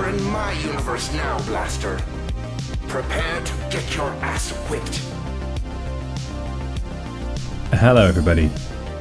You're in my universe now, Blaster. Prepare to get your ass whipped. Hello everybody.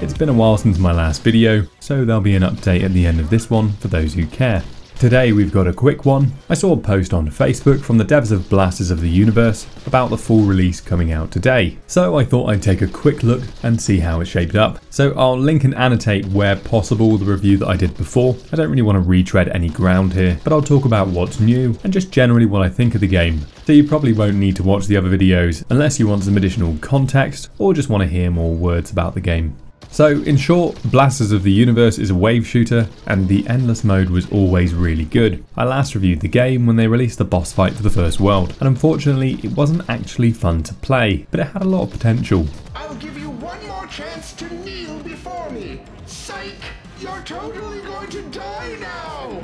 It's been a while since my last video, so there'll be an update at the end of this one for those who care. Today we've got a quick one. I saw a post on Facebook from the devs of Blasters of the Universe about the full release coming out today, so I thought I'd take a quick look and see how it shaped up. So I'll link and annotate where possible the review that I did before. I don't really want to retread any ground here, but I'll talk about what's new and just generally what I think of the game. So you probably won't need to watch the other videos unless you want some additional context or just want to hear more words about the game. So in short, Blasters of the Universe is a wave shooter and the endless mode was always really good. I last reviewed the game when they released the boss fight for the first world, and unfortunately it wasn't actually fun to play, but it had a lot of potential. I'll give you one more chance to kneel before me. Psych! You're totally going to die now!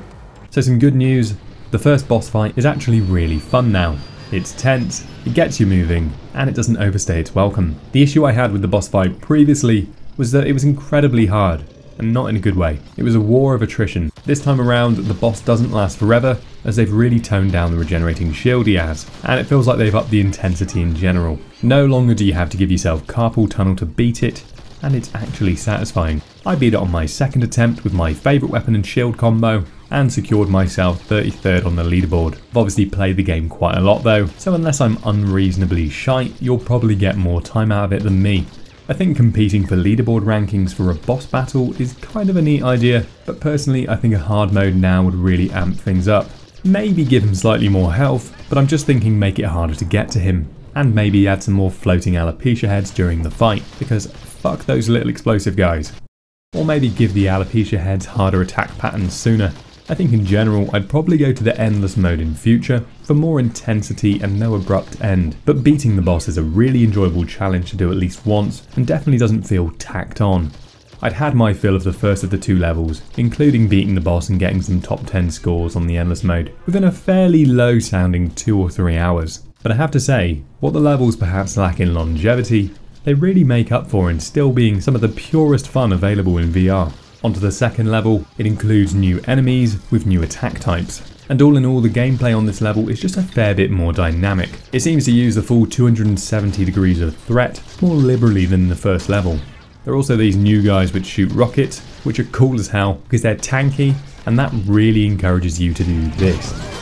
So some good news, the first boss fight is actually really fun now. It's tense, it gets you moving, and it doesn't overstay its welcome. The issue I had with the boss fight previously was that it was incredibly hard, and not in a good way. It was a war of attrition. This time around, the boss doesn't last forever, as they've really toned down the regenerating shield he has, and it feels like they've upped the intensity in general. No longer do you have to give yourself carpal tunnel to beat it, and it's actually satisfying. I beat it on my second attempt with my favourite weapon and shield combo, and secured myself 33rd on the leaderboard. I've obviously played the game quite a lot though, so unless I'm unreasonably shite, you'll probably get more time out of it than me. I think competing for leaderboard rankings for a boss battle is kind of a neat idea, but personally I think a hard mode now would really amp things up. Maybe give him slightly more health, but I'm just thinking make it harder to get to him. And maybe add some more floating alopecia heads during the fight, because fuck those little explosive guys. Or maybe give the alopecia heads harder attack patterns sooner. I think in general I'd probably go to the endless mode in future for more intensity and no abrupt end, but beating the boss is a really enjoyable challenge to do at least once and definitely doesn't feel tacked on. I'd had my fill of the first of the two levels, including beating the boss and getting some top 10 scores on the endless mode within a fairly low sounding 2 or 3 hours. But I have to say, what the levels perhaps lack in longevity, they really make up for in still being some of the purest fun available in VR. Onto the second level, it includes new enemies with new attack types. And all in all, the gameplay on this level is just a fair bit more dynamic. It seems to use the full 270 degrees of threat more liberally than the first level. There are also these new guys which shoot rockets, which are cool as hell because they're tanky, and that really encourages you to do this.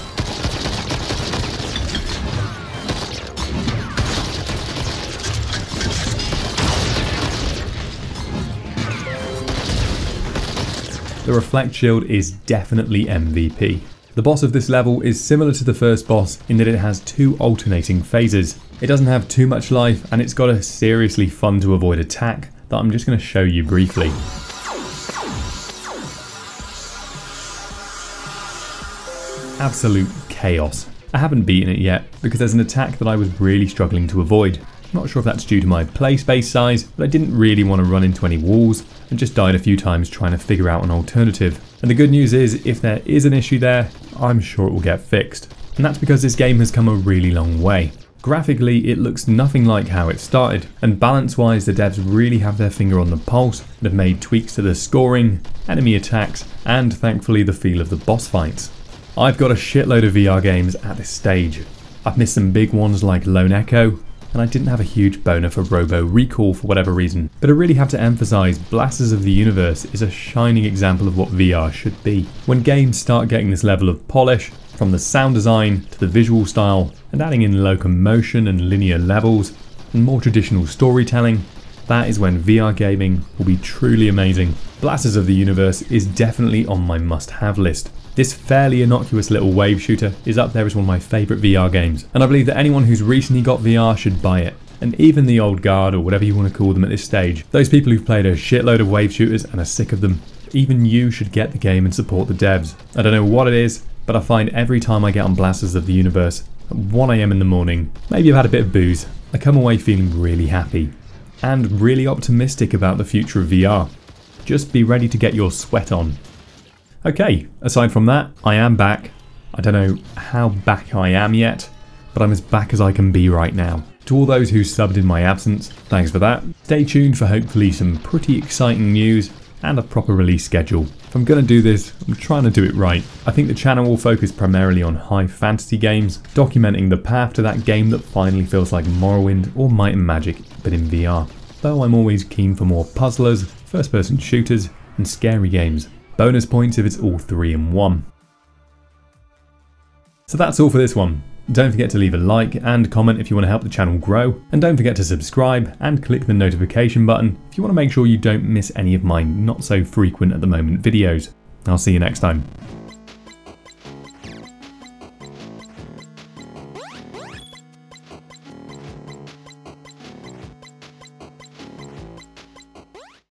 The reflect shield is definitely MVP. The boss of this level is similar to the first boss in that it has 2 alternating phases. It doesn't have too much life and it's got a seriously fun to avoid attack that I'm just going to show you briefly. Absolute chaos. I haven't beaten it yet because there's an attack that I was really struggling to avoid. Not sure if that's due to my play space size, but I didn't really want to run into any walls and just died a few times trying to figure out an alternative. And the good news is, if there is an issue there, I'm sure it will get fixed. And that's because this game has come a really long way. Graphically, it looks nothing like how it started, and balance-wise the devs really have their finger on the pulse and have made tweaks to the scoring, enemy attacks, and thankfully the feel of the boss fights. I've got a shitload of VR games at this stage. I've missed some big ones like Lone Echo, and I didn't have a huge boner for Robo Recall for whatever reason, but I really have to emphasise Blasters of the Universe is a shining example of what VR should be. When games start getting this level of polish, from the sound design to the visual style, and adding in locomotion and linear levels, and more traditional storytelling, that is when VR gaming will be truly amazing. Blasters of the Universe is definitely on my must-have list. This fairly innocuous little wave shooter is up there as one of my favourite VR games, and I believe that anyone who's recently got VR should buy it. And even the old guard, or whatever you want to call them at this stage, those people who've played a shitload of wave shooters and are sick of them, even you should get the game and support the devs. I don't know what it is, but I find every time I get on Blasters of the Universe, at 1 AM in the morning, maybe I've had a bit of booze, I come away feeling really happy, and really optimistic about the future of VR. Just be ready to get your sweat on. Okay, aside from that, I am back. I don't know how back I am yet, but I'm as back as I can be right now. To all those who subbed in my absence, thanks for that. Stay tuned for hopefully some pretty exciting news and a proper release schedule. If I'm going to do this, I'm trying to do it right. I think the channel will focus primarily on high fantasy games, documenting the path to that game that finally feels like Morrowind or Might and Magic, but in VR. Though I'm always keen for more puzzlers, first-person shooters, and scary games. Bonus points if it's all 3 in one. So that's all for this one. Don't forget to leave a like and comment if you want to help the channel grow, and don't forget to subscribe and click the notification button if you want to make sure you don't miss any of my not so frequent at the moment videos. I'll see you next time.